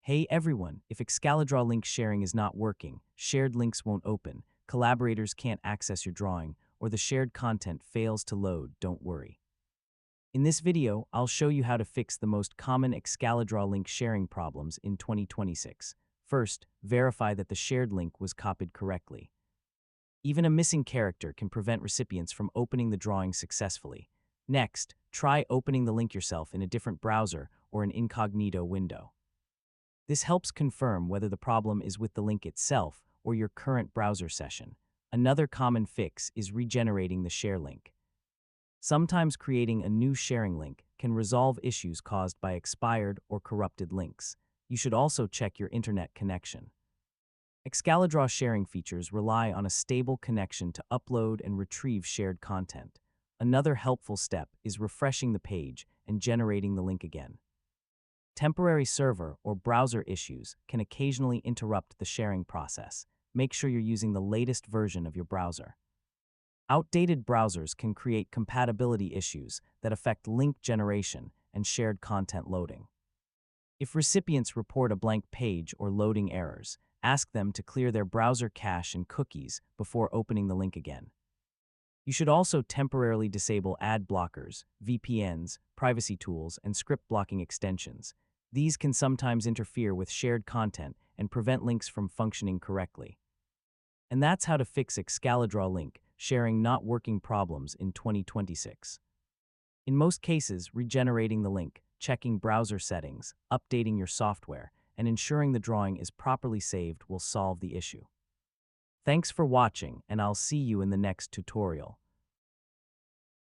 Hey everyone, if Excalidraw link sharing is not working, shared links won't open, collaborators can't access your drawing, or the shared content fails to load, don't worry. In this video, I'll show you how to fix the most common Excalidraw link sharing problems in 2026. First, verify that the shared link was copied correctly. Even a missing character can prevent recipients from opening the drawing successfully. Next, try opening the link yourself in a different browser or an incognito window. This helps confirm whether the problem is with the link itself or your current browser session. Another common fix is regenerating the share link. Sometimes creating a new sharing link can resolve issues caused by expired or corrupted links. You should also check your internet connection. Excalidraw sharing features rely on a stable connection to upload and retrieve shared content. Another helpful step is refreshing the page and generating the link again. Temporary server or browser issues can occasionally interrupt the sharing process. Make sure you're using the latest version of your browser. Outdated browsers can create compatibility issues that affect link generation and shared content loading. If recipients report a blank page or loading errors, ask them to clear their browser cache and cookies before opening the link again. You should also temporarily disable ad blockers, VPNs, privacy tools, and script blocking extensions. These can sometimes interfere with shared content and prevent links from functioning correctly. And that's how to fix Excalidraw link sharing not working problems in 2026. In most cases, regenerating the link, checking browser settings, updating your software, and ensuring the drawing is properly saved will solve the issue. Thanks for watching, and I'll see you in the next tutorial.